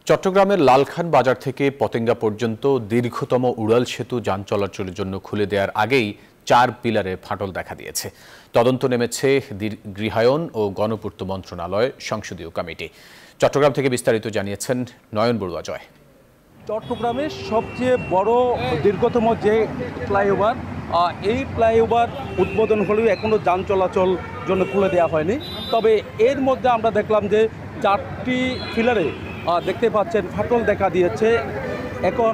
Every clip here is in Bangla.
চট্টগ্রামের লালখান বাজার থেকে পতেঙ্গা পর্যন্ত দীর্ঘতম উড়াল সেতু যান চলাচলের জন্য খুলে দেওয়ার আগেই 4 পিলারে ফাটল দেখা দিয়েছে। তদন্ত নেমেছে গৃহায়ন ও গণপূর্ত মন্ত্রণালয় সংসদীয় কমিটি। চট্টগ্রাম থেকে বিস্তারিত জানিয়েছেন নয়ন বড়ুয়া জয়। চট্টগ্রামের সবচেয়ে বড় দীর্ঘতম যে ফ্লাইওভার, এই ফ্লাইওভার উদ্বোধন হলেও এখনও যান চলাচল জন্য খুলে দেওয়া হয়নি। তবে এর মধ্যে আমরা দেখলাম যে 4টি পিলারে দেখতে পাচ্ছেন ফাটল দেখা দিয়েছে। এখন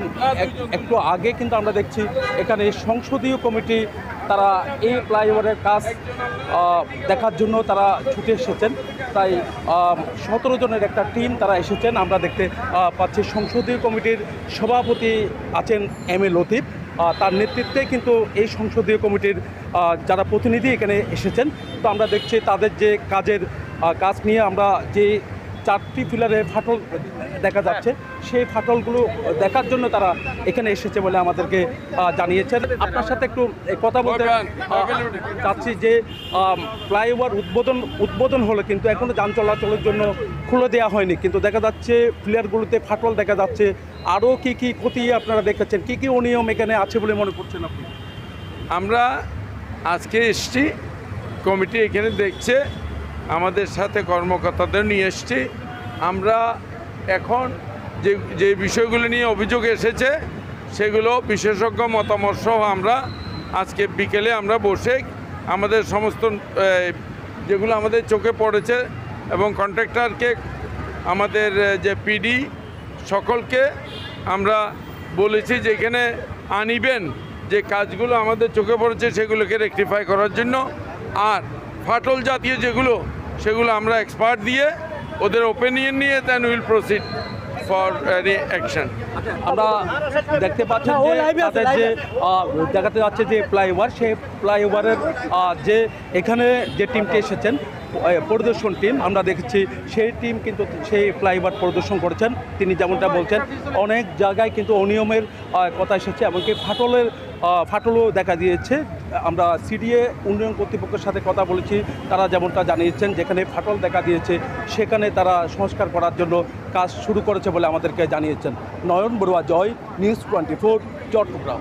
একটু আগে কিন্তু আমরা দেখছি এখানে সংসদীয় কমিটি তারা এই ফ্লাইওভারের কাজ দেখার জন্য তারা ছুটে এসেছেন। তাই 17 জনের একটা টিম তারা এসেছেন। আমরা দেখতে পাচ্ছি সংসদীয় কমিটির সভাপতি আছেন এম এ লতিফ, তার নেতৃত্বে কিন্তু এই সংসদীয় কমিটির যারা প্রতিনিধি এখানে এসেছেন। তো আমরা দেখছি তাদের যে কাজ নিয়ে আমরা যে 4টি পিলারে ফাটল দেখা যাচ্ছে, সেই ফাটলগুলো দেখার জন্য তারা এখানে এসেছে বলে আমাদেরকে জানিয়েছেন। আপনার সাথে একটু কথা বলতে চাচ্ছি যে ফ্লাইওভার উদ্বোধন হলো কিন্তু এখনও যান চলাচলের জন্য খুলে দেওয়া হয়নি, কিন্তু দেখা যাচ্ছে পিলারগুলোতে ফাটল দেখা যাচ্ছে। আরও কি ক্ষতি আপনারা দেখেছেন, কি অনিয়ম এখানে আছে বলে মনে করছেন আপনি? আমরা আজকে এসছি, কমিটি এখানে দেখছে, আমাদের সাথে কর্মকর্তাদের নিয়ে এসছি। আমরা এখন যে বিষয়গুলো নিয়ে অভিযোগ এসেছে সেগুলো বিশেষজ্ঞ মতামত সহ আমরা আজকে বিকেলে আমরা বসে আমাদের সমস্ত যেগুলো আমাদের চোখে পড়েছে এবং কন্ট্রাক্টরকে, আমাদের যে পিডি, সকলকে আমরা বলেছি যে এখানে আনিবেন যে কাজগুলো আমাদের চোখে পড়েছে সেগুলোকে রেকটিফাই করার জন্য। আর ফাটল জাতীয় যেগুলো সেগুলো আমরা এক্সপার্ট দিয়ে ওদের ওপিনিয়ন নিয়ে then will proceed for action. আমরা দেখতে পাচ্ছি যে তাদের যে দেখাতে যাচ্ছে যে ফ্লাইওভার, সেই ফ্লাইওভারের যে এখানে যে টিমটি এসেছেন পরিদর্শন টিম, আমরা দেখেছি সেই টিম কিন্তু সেই ফ্লাইওভার পরিদর্শন করেছেন। তিনি যেমনটা বলছেন অনেক জায়গায় কিন্তু অনিয়মের কথা এসেছে, এমনকি ফাটলও দেখা দিয়েছে। আমরা সিডিএ উন্নয়ন কর্তৃপক্ষের সাথে কথা বলেছি, তারা যেমনটা জানিয়েছেন যেখানে ফাটল দেখা দিয়েছে সেখানে তারা সংস্কার করার জন্য কাজ শুরু করেছে বলে আমাদেরকে জানিয়েছেন। নয়ন বড়ুয়া জয়, নিউজ 24, চট্টগ্রাম।